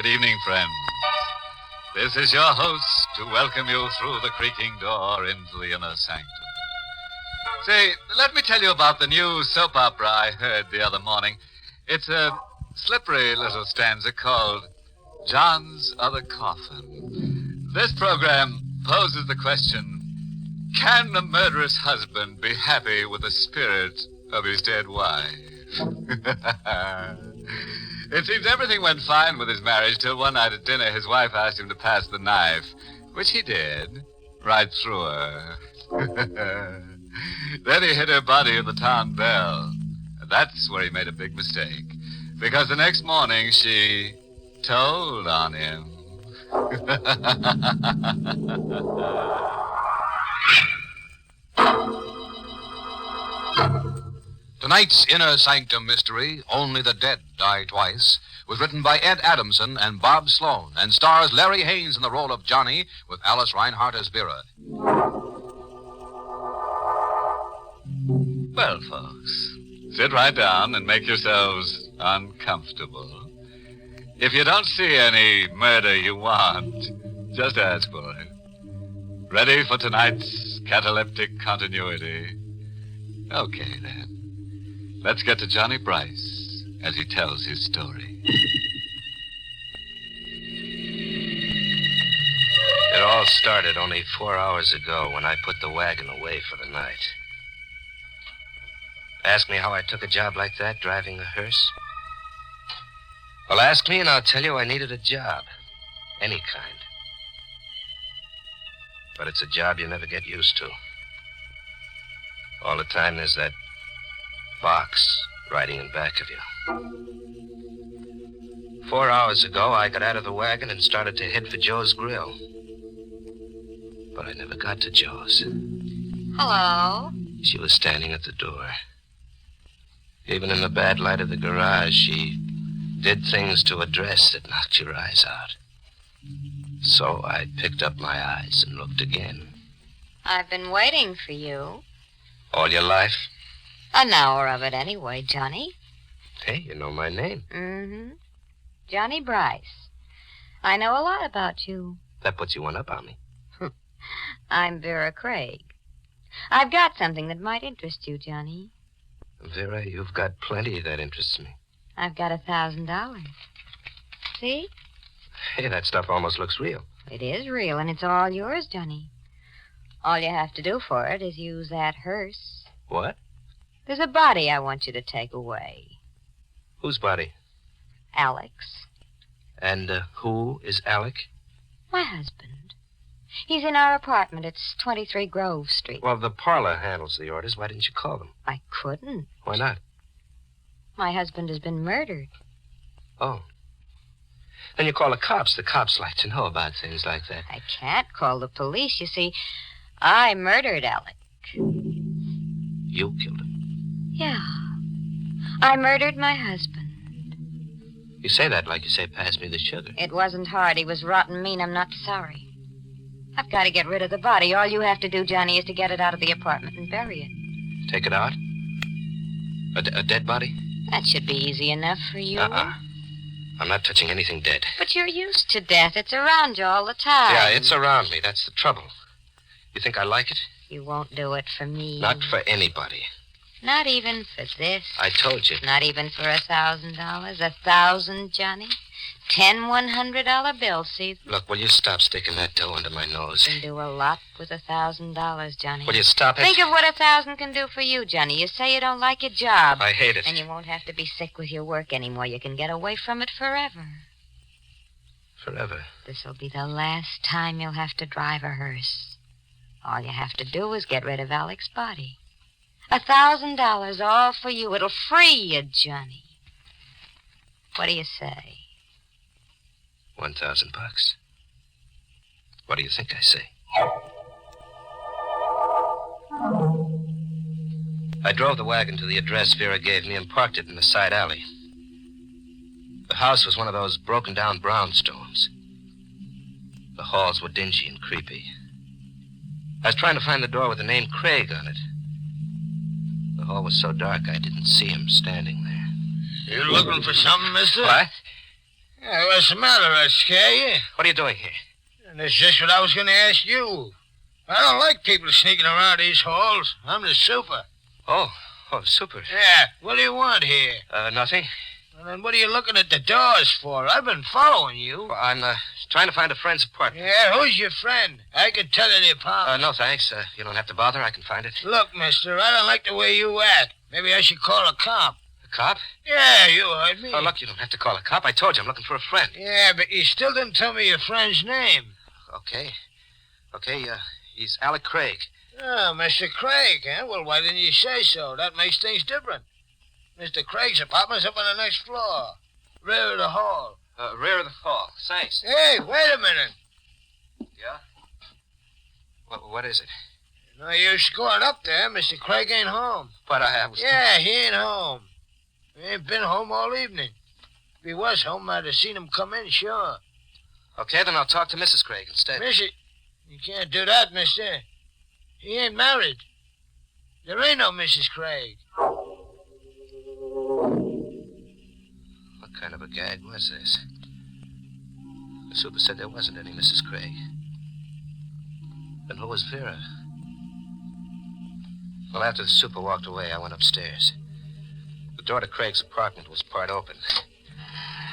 Good evening, friends. This is your host to welcome you through the creaking door into the inner sanctum. Say, let me tell you about the new soap opera I heard the other morning. It's a slippery little stanza called John's Other Coffin. This program poses the question, can a murderous husband be happy with the spirit of his dead wife? It seems everything went fine with his marriage till one night at dinner his wife asked him to pass the knife, which he did, right through her. Then he hit her body in the town bell. That's where he made a big mistake, because the next morning she told on him. Tonight's Inner Sanctum mystery, Only the Dead Die Twice, was written by Ed Adamson and Bob Sloan and stars Larry Haynes in the role of Johnny with Alice Reinhardt as Vera. Well, folks, sit right down and make yourselves uncomfortable. If you don't see any murder you want, just ask for it. Ready for tonight's cataleptic continuity? Okay, then. Let's get to Johnny Bryce as he tells his story. It all started only 4 hours ago when I put the wagon away for the night. Ask me how I took a job like that, driving a hearse? Well, ask me and I'll tell you I needed a job. Any kind. But it's a job you never get used to. All the time there's that box riding in back of you. 4 hours ago, I got out of the wagon and started to head for Joe's Grill. But I never got to Joe's. Hello? She was standing at the door. Even in the bad light of the garage, she did things to a dress that knocked your eyes out. So I picked up my eyes and looked again. I've been waiting for you. All your life? An hour of it anyway, Johnny. Hey, you know my name. Mm-hmm. Johnny Bryce. I know a lot about you. That puts you one up on me. I'm Vera Craig. I've got something that might interest you, Johnny. Vera, you've got plenty that interests me. I've got $1,000. See? Hey, that stuff almost looks real. It is real, and it's all yours, Johnny. All you have to do for it is use that hearse. What? There's a body I want you to take away. Whose body? Alex. And who is Alec? My husband. He's in our apartment. It's 23 Grove Street. Well, the parlor handles the orders. Why didn't you call them? I couldn't. Why not? My husband has been murdered. Oh. Then you call the cops. The cops like to know about things like that. I can't call the police. You see, I murdered Alec. You killed him? Yeah. I murdered my husband. You say that like you say, pass me the sugar. It wasn't hard. He was rotten mean. I'm not sorry. I've got to get rid of the body. All you have to do, Johnny, is to get it out of the apartment and bury it. Take it out? A dead body? That should be easy enough for you. I'm not touching anything dead. But you're used to death. It's around you all the time. Yeah, it's around me. That's the trouble. You think I like it? You won't do it for me. Not for anybody. Not even for this. I told you. Not even for $1,000. 1,000, Johnny. 10 $100 bills, see? Look, will you stop sticking that dough under my nose? You can do a lot with $1,000, Johnny. Will you stop it? Think of what 1,000 can do for you, Johnny. You say you don't like your job. I hate it. And you won't have to be sick with your work anymore. You can get away from it forever. Forever? This'll be the last time you'll have to drive a hearse. All you have to do is get rid of Alec's body. $1,000, all for you. It'll free you, Johnny. What do you say? $1,000. What do you think I say? I drove the wagon to the address Vera gave me and parked it in the side alley. The house was one of those broken-down brownstones. The halls were dingy and creepy. I was trying to find the door with the name Craig on it. The hall was so dark I didn't see him standing there. You looking for something, mister? What? Yeah, what's the matter? I scare you? What are you doing here? And that's just what I was going to ask you. I don't like people sneaking around these halls. I'm the super. Oh, super. Yeah, what do you want here? Nothing. Well, then what are you looking at the doors for? I've been following you. Well, I'm trying to find a friend's apartment. Yeah, who's your friend? I can tell you the apartment. No, thanks. You don't have to bother. I can find it. Look, mister, I don't like the way you act. Maybe I should call a cop. A cop? Yeah, you heard me. Oh, look, you don't have to call a cop. I told you I'm looking for a friend. Yeah, but you still didn't tell me your friend's name. Okay, he's Alec Craig. Oh, Mr. Craig, huh? Well, why didn't you say so? That makes things different. Mr. Craig's apartment's up on the next floor. Rear of the hall. Rear of the hall. Thanks. Hey, wait a minute. Yeah? What is it? No use going up there. Mr. Craig ain't home. But I was... Yeah, he ain't home. He ain't been home all evening. If he was home, I'd have seen him come in, sure. Okay, then I'll talk to Mrs. Craig instead. Missy, you can't do that, mister. He ain't married. There ain't no Mrs. Craig. What kind of a gag was this? The super said there wasn't any Mrs. Craig. Then who was Vera? Well, after the super walked away, I went upstairs. The door to Craig's apartment was part open.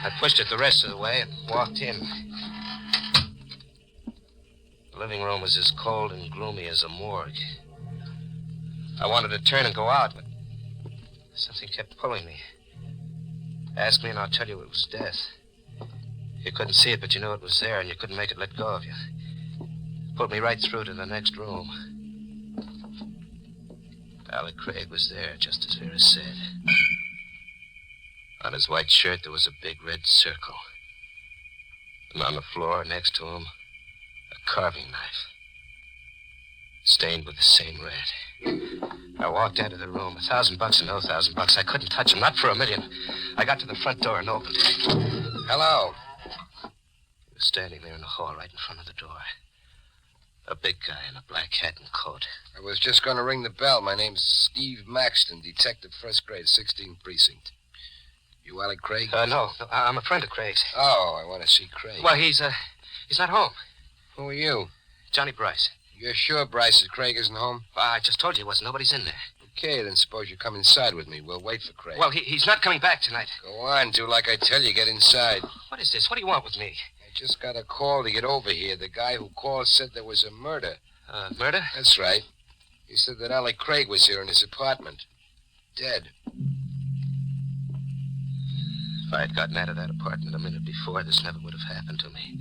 I pushed it the rest of the way and walked in. The living room was as cold and gloomy as a morgue. I wanted to turn and go out, but something kept pulling me. Ask me and I'll tell you it was death. You couldn't see it, but you knew it was there, and you couldn't make it let go of you. It pulled me right through to the next room. Alec Craig was there, just as Vera said. On his white shirt, there was a big red circle. And on the floor next to him, a carving knife. Stained with the same red. I walked out of the room. $1,000 or no $1,000. I couldn't touch him, not for $1 million. I got to the front door and opened it. Hello. He was standing there in the hall right in front of the door. A big guy in a black hat and coat. I was just going to ring the bell. My name's Steve Maxton, detective, first grade, 16th precinct. You Alec Craig? No, I'm a friend of Craig's. Oh, I want to see Craig. Well, he's not home. Who are you? Johnny Bryce. You're sure Bryce Craig isn't home? Well, I just told you he wasn't. Nobody's in there. Okay, then suppose you come inside with me. We'll wait for Craig. Well, he's not coming back tonight. Go on, do like I tell you. Get inside. What is this? What do you want with me? I just got a call to get over here. The guy who called said there was a murder. Murder? That's right. He said that Alec Craig was here in his apartment. Dead. If I had gotten out of that apartment a minute before, this never would have happened to me.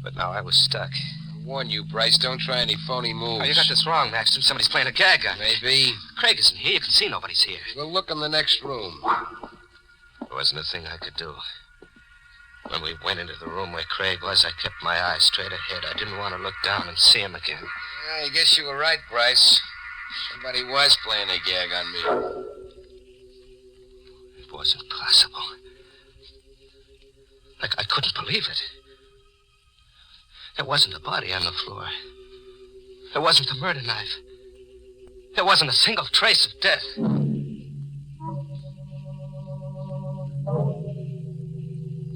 But now I was stuck. I warn you, Bryce, don't try any phony moves. Oh, you got this wrong, Maxton. Somebody's playing a gag on me. Maybe. Craig isn't here. You can see nobody's here. We'll look in the next room. There wasn't a thing I could do. When we went into the room where Craig was, I kept my eyes straight ahead. I didn't want to look down and see him again. Yeah, I guess you were right, Bryce. Somebody was playing a gag on me. It wasn't possible. I couldn't believe it. There wasn't a body on the floor. There wasn't the murder knife. There wasn't a single trace of death.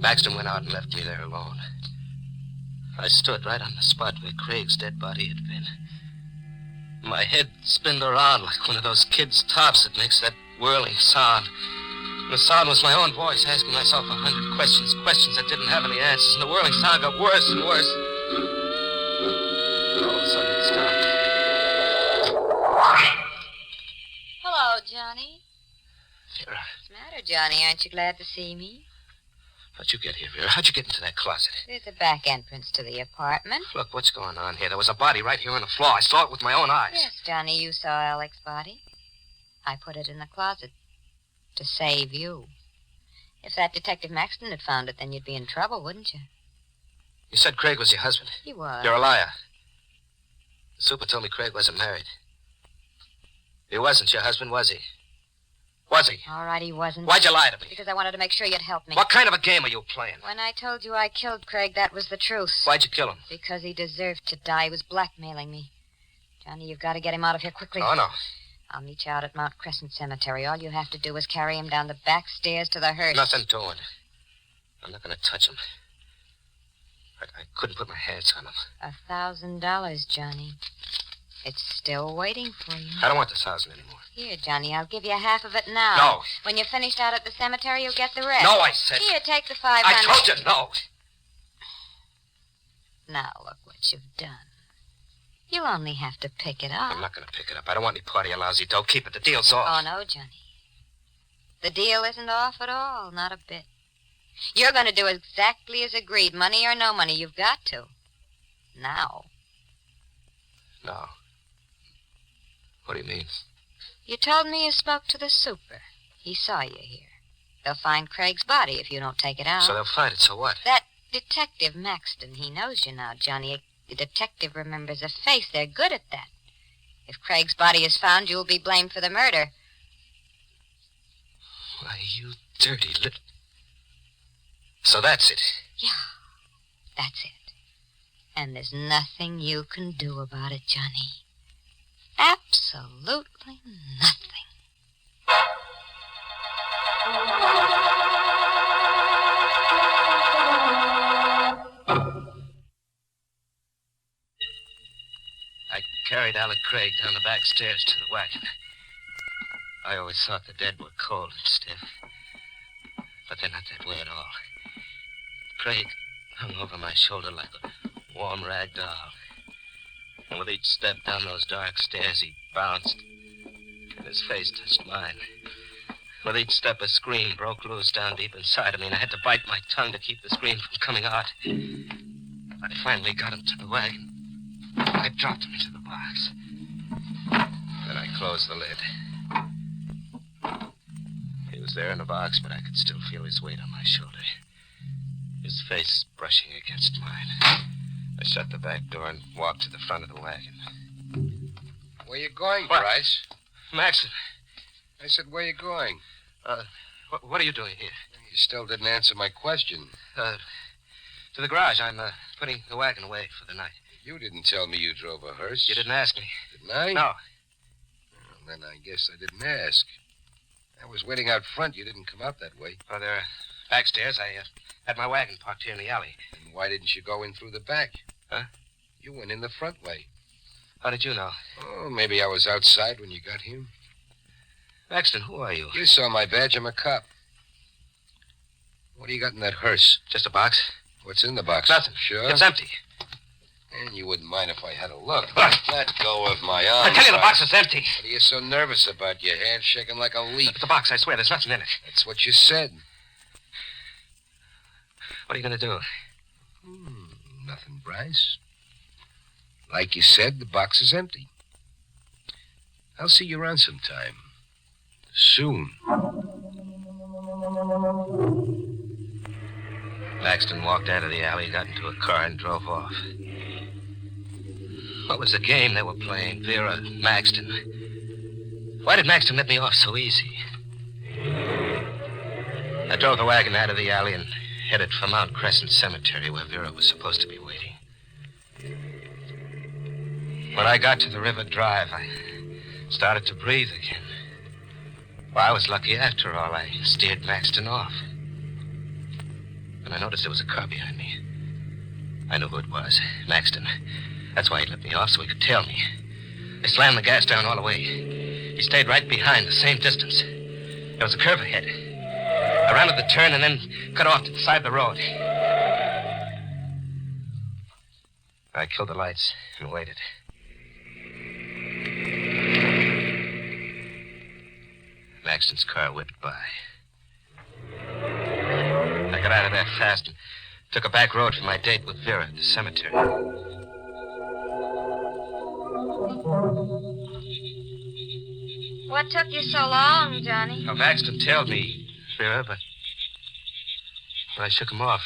Maxton went out and left me there alone. I stood right on the spot where Craig's dead body had been. My head spinned around like one of those kids' tops that makes that whirling sound. And the sound was my own voice asking myself 100 questions that didn't have any answers, and the whirling sound got worse and worse. And all of a sudden it stopped. Hello, Johnny. Vera, What's the matter, Johnny? Aren't you glad to see me? how'd you get here, Vera? How'd you get into that closet? There's a back entrance to the apartment. Look, what's going on here? There was a body right here on the floor. I saw it with my own eyes. Yes, Johnny, you saw Alec's body. I put it in the closet to save you. If that Detective Maxton had found it, then you'd be in trouble, wouldn't you? You said Craig was your husband. He was. You're a liar. The super told me Craig wasn't married. He wasn't your husband, was he? Was he? All right, he wasn't. Why'd you lie to me? Because I wanted to make sure you'd help me. What kind of a game are you playing? When I told you I killed Craig, that was the truth. Why'd you kill him? Because he deserved to die. He was blackmailing me. Johnny, you've got to get him out of here quickly. Oh, no. I'll meet you out at Mount Crescent Cemetery. All you have to do is carry him down the back stairs to the hearse. Nothing doing. I'm not going to touch him. I couldn't put my hands on him. $1,000, Johnny. It's still waiting for you. I don't want the 1,000 anymore. Here, Johnny, I'll give you half of it now. No. When you're finished out at the cemetery, you'll get the rest. No, I said. Here, take the 500. I told you no. Now look what you've done. You'll only have to pick it up. I'm not going to pick it up. I don't want any part of your lousy dough. Keep it. The deal's off. Oh, no, Johnny. The deal isn't off at all, not a bit. You're going to do exactly as agreed, money or no money. You've got to. Now. No. What do you mean? You told me you spoke to the super. He saw you here. They'll find Craig's body if you don't take it out. So they'll find it, so what? That Detective Maxton, he knows you now, Johnny. The detective remembers a face. They're good at that. If Craig's body is found, you'll be blamed for the murder. Why, you dirty little... So that's it. Yeah, that's it. And there's nothing you can do about it, Johnny. Absolutely nothing. I carried Alec Craig down the back stairs to the wagon. I always thought the dead were cold and stiff. But they're not that way at all. Craig hung over my shoulder like a warm rag doll. And with each step down those dark stairs, he bounced. And his face touched mine. With each step, a scream broke loose down deep inside of me, and I had to bite my tongue to keep the scream from coming out. I finally got him to the wagon. I dropped him into the box. Then I closed the lid. He was there in the box, but I could still feel his weight on my shoulder. His face brushing against mine. I shut the back door and walked to the front of the wagon. Where you going, What? Bryce? Maxon, I said, where you going? what are you doing here? You still didn't answer my question. To the garage. I'm putting the wagon away for the night. You didn't tell me you drove a hearse. You didn't ask me. Didn't I? No. Well, then I guess I didn't ask. I was waiting out front. You didn't come out that way. Oh, there. Backstairs, I had my wagon parked here in the alley. And why didn't you go in through the back? Huh? You went in the front way. How did you know? Oh, maybe I was outside when you got here. Maxton, who are you? You saw my badge. I'm a cop. What do you got in that hearse? Just a box. What's in the box? Nothing. Sure? It's empty. And you wouldn't mind if I had a look. What? Let go of my arm. I tell you, the Bryce. box is empty. What are you so nervous about? Your hand shaking like a leaf. It's a box, I swear. There's nothing in it. That's what you said. What are you going to do? Nothing, Bryce. Like you said, the box is empty. I'll see you around sometime. Soon. Maxton walked out of the alley, got into a car, and drove off. What was the game they were playing, Vera, Maxton? Why did Maxton let me off so easy? I drove the wagon out of the alley and headed for Mount Crescent Cemetery, where Vera was supposed to be waiting. When I got to the River Drive, I started to breathe again. Well, I was lucky after all. I steered Maxton off. And I noticed there was a car behind me. I knew who it was, Maxton. That's why he let me off, so he could tail me. I slammed the gas down all the way. He stayed right behind, the same distance. There was a curve ahead. I rounded the turn and then cut off to the side of the road. I killed the lights and waited. Maxton's car whipped by. I got out of there fast and took a back road for my date with Vera at the cemetery. What took you so long, Johnny? Now, Maxton tailed me, Vera, but I shook him off.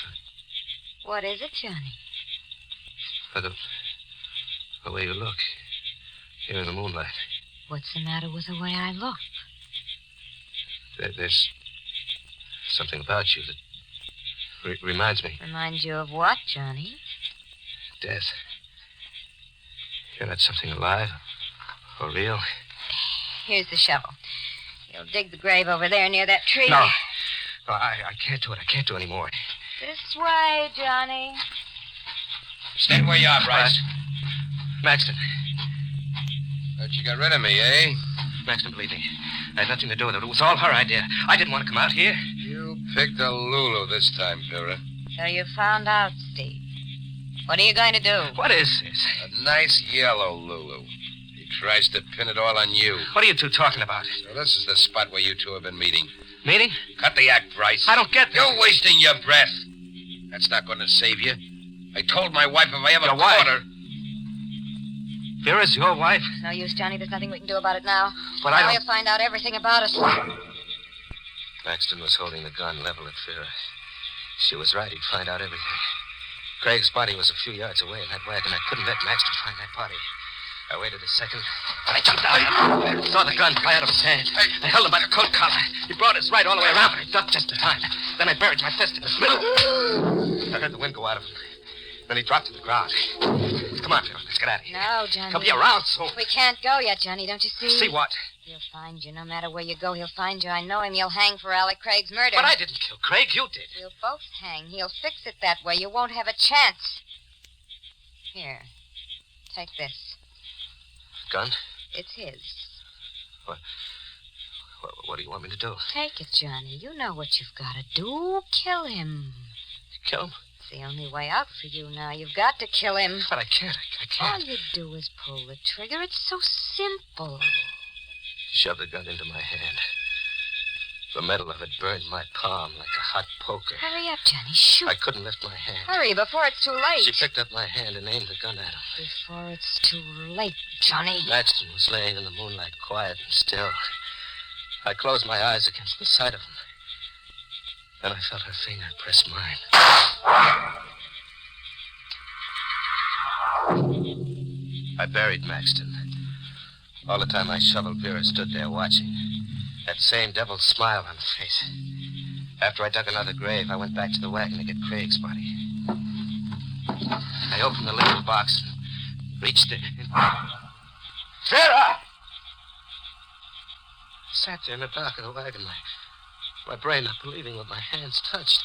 What is it, Johnny? For the way you look here in the moonlight. What's the matter with the way I look? There's something about you that reminds me. Reminds you of what, Johnny? Death. You're not something alive or real. Here's the shovel. You'll dig the grave over there near that tree. No, I can't do it. I can't do any more. This way, Johnny. Stay where you are, Bryce. Maxton. Thought you got rid of me, eh? Maxton, believe me. I had nothing to do with it. It was all her idea. I didn't want to come out here. You picked a Lulu this time, Vera. So you found out, Steve. What are you going to do? What is this? A nice yellow Lulu. He tries to pin it all on you. What are you two talking about? So this is the spot where you two have been meeting. Meeting? Cut the act, Bryce. I don't get this. You're wasting your breath. That's not going to save you. I told my wife if I ever Your caught wife? her... Vera's your wife? No use, Johnny. There's nothing we can do about it now. But now I don't... you'll find out everything about us. Maxton was holding the gun level at Vera. She was right. He'd find out everything. Craig's body was a few yards away in that wagon. I couldn't let Maxton find that body. I waited a second. I jumped out. I saw the gun fly out of his hand. I held him by the coat collar. He brought his right all the way around, but I ducked just in time. Then I buried my fist in his middle. I heard the wind go out of him. Then he dropped to the ground. Come on, Vera. Let's get out of here. No, Johnny. He'll be around soon. We can't go yet, Johnny. Don't you see? See what? He'll find you. No matter where you go, he'll find you. I know him. You'll hang for Alec Craig's murder. But I didn't kill Craig. You did. We'll both hang. He'll fix it that way. You won't have a chance. Here. Take this. Gun? It's his. What do you want me to do? Take it, Johnny. You know what you've got to do. Kill him. Kill him? It's the only way out for you now. You've got to kill him. But I can't. I can't. All you do is pull the trigger. It's so simple. She shoved the gun into my hand. The metal of it burned my palm like a hot poker. Hurry up, Johnny. Shoot. I couldn't lift my hand. Hurry before it's too late. She picked up my hand and aimed the gun at him. Before it's too late, Johnny. Maxton was laying in the moonlight, quiet and still. I closed my eyes against the sight of him. Then I felt her finger press mine. I buried Maxton. All the time I shoveled, Vera stood there watching. That same devil's smile on her face. After I dug another grave, I went back to the wagon to get Craig's body. I opened the little box and reached it. Vera! I sat there in the dark of the wagon, my brain not believing what my hands touched.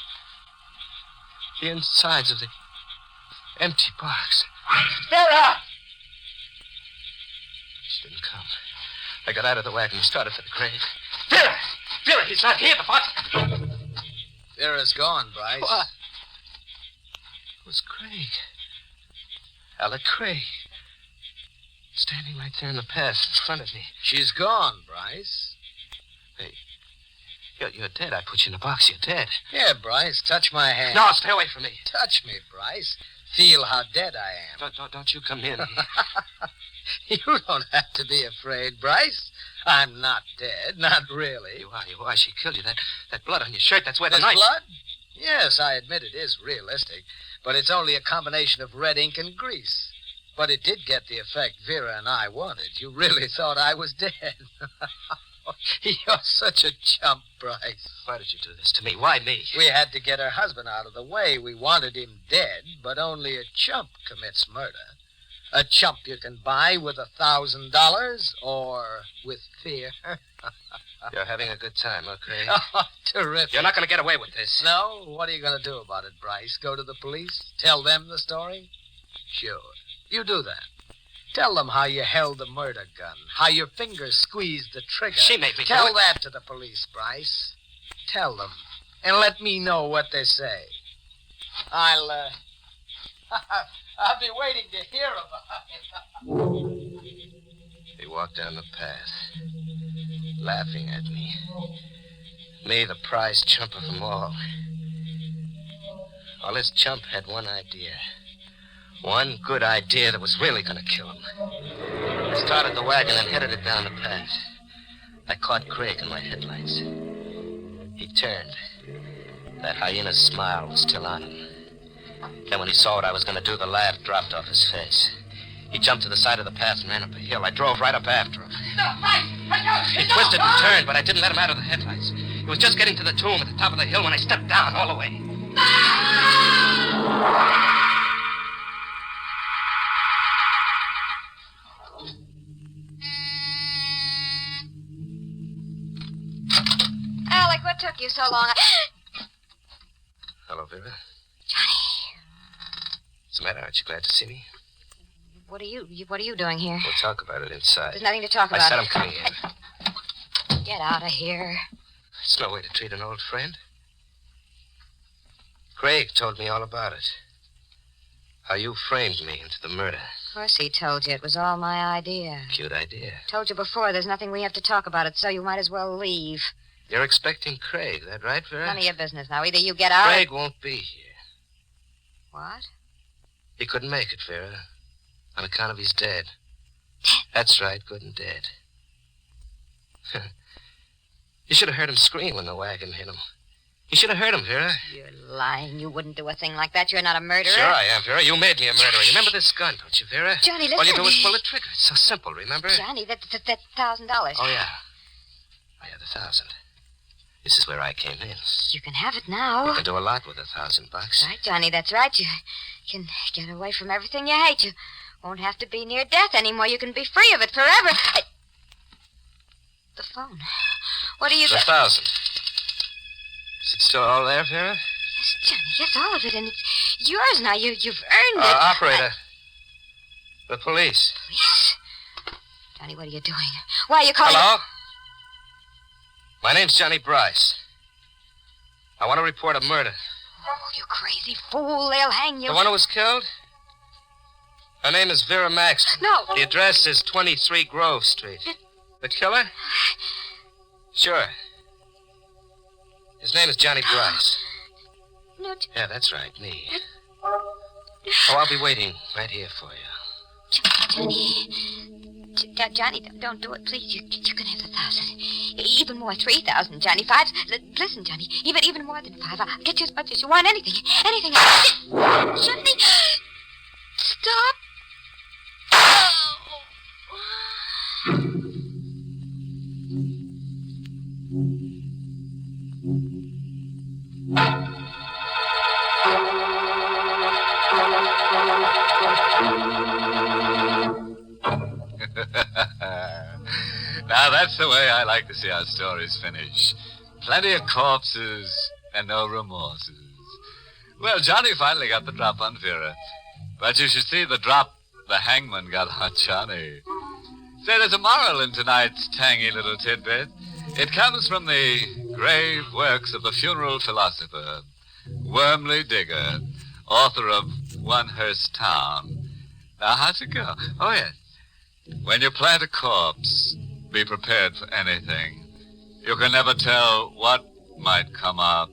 The insides of the empty box. Vera! She didn't come. I got out of the wagon and started for the grave. Vera! Vera, he's not here. The box... Vera's gone, Bryce. What? It was Craig. Alec Craig. Standing right there in the path in front of me. She's gone, Bryce. Hey, you're dead. I put you in a box. You're dead. Yeah, Bryce, touch my hand. No, stay away from me. Touch me, Bryce. Feel how dead I am. Don't you come in. You don't have to be afraid, Bryce. I'm not dead, not really. You are. She killed you. That blood on your shirt, that's where the There's knife... blood? Yes, I admit it is realistic, but it's only a combination of red ink and grease. But it did get the effect Vera and I wanted. You really thought I was dead. You're such a chump, Bryce. Why did you do this to me? Why me? We had to get her husband out of the way. We wanted him dead, but only a chump commits murder. A chump you can buy with $1,000 or with fear. You're having a good time, huh, Craig? Oh, terrific. You're not going to get away with this. No? What are you going to do about it, Bryce? Go to the police? Tell them the story? Sure. You do that. Tell them how you held the murder gun, how your fingers squeezed the trigger. She made me Tell do it. that to the police, Bryce. Tell them. And let me know what they say. I'll be waiting to hear about it. He walked down the path, laughing at me. Me, the prize chump of them all. Well, this chump had one idea. One good idea that was really going to kill him. I started the wagon and headed it down the path. I caught Craig in my headlights. He turned. That hyena's smile was still on him. Then when he saw what I was going to do, the laugh dropped off his face. He jumped to the side of the path and ran up a hill. I drove right up after him. He twisted and turned, but I didn't let him out of the headlights. He was just getting to the tomb at the top of the hill when I stepped down all the way. Alec, what took you so long? Hello, Vera. What's the matter? Aren't you glad to see me? What are you doing here? We'll talk about it inside. There's nothing to talk about. I said I'm coming in. Get out of here. It's no way to treat an old friend. Craig told me all about it. How you framed me into the murder. Of course he told you. It was all my idea. Cute idea. Told you before, there's nothing we have to talk about it, so you might as well leave. You're expecting Craig, that right, Vera? None of your business now. Either you get out Craig won't be here. What? He couldn't make it, Vera. On account of he's dead. That's right, good and dead. You should have heard him scream when the wagon hit him. You should have heard him, Vera. You're lying. You wouldn't do a thing like that. You're not a murderer. Sure I am, Vera. You made me a murderer. Remember this gun, don't you, Vera? Johnny, listen. All you do is pull the trigger. It's so simple, remember? Johnny, that $1,000. Oh, yeah. Oh, yeah, the 1,000. This is where I came in. You can have it now. You can do a lot with $1,000. Right, Johnny, that's right. You can get away from everything you hate. You won't have to be near death anymore. You can be free of it forever. The phone. What are you... The 1,000. Is it still all there, Vera? Yes, Johnny, yes, all of it, and it's yours now. You've earned it. Operator. The police. Police? Johnny, what are you doing? Why are you calling... Hello? My name's Johnny Bryce. I want to report a murder. Oh, you crazy fool. They'll hang you. The one who was killed? Her name is Vera Maxton. No. The address is 23 Grove Street. The killer? Sure. His name is Johnny Bryce. No, Yeah, that's right, me. Oh, I'll be waiting right here for you. Johnny, don't do it, please. You can have the 1,000. Even more, 3,000, Johnny. 5. Listen, Johnny, even more than 5. I'll get you as much as you want. Anything. Johnny, stop. Now, that's the way I like to see our stories finish. Plenty of corpses and no remorses. Well, Johnny finally got the drop on Vera. But you should see the drop the hangman got on Johnny. Say, there's a moral in tonight's tangy little tidbit. It comes from the grave works of the funeral philosopher, Wormley Digger, author of One Hearst Town. Now, how's it go? Oh, yes. When you plant a corpse, be prepared for anything. You can never tell what might come up.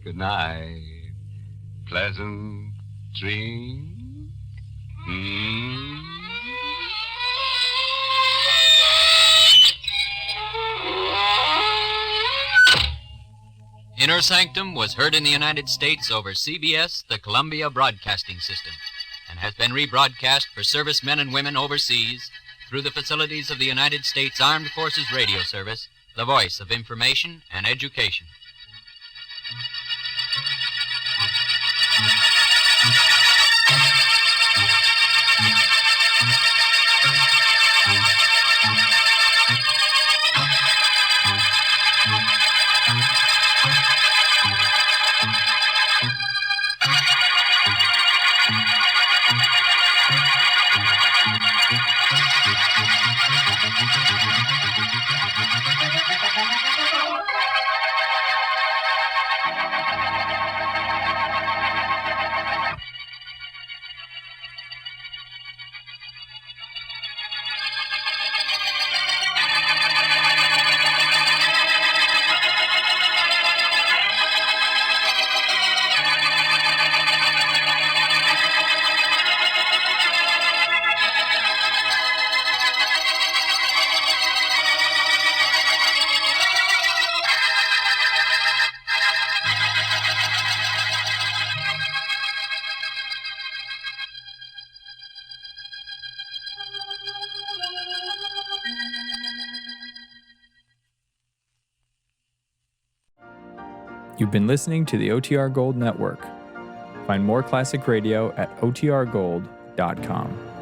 Good night. Pleasant dreams. Inner Sanctum was heard in the United States over CBS, the Columbia Broadcasting System, and has been rebroadcast for servicemen and women overseas through the facilities of the United States Armed Forces Radio Service, the voice of information and education. You've been listening to the OTR Gold Network. Find more classic radio at otrgold.com.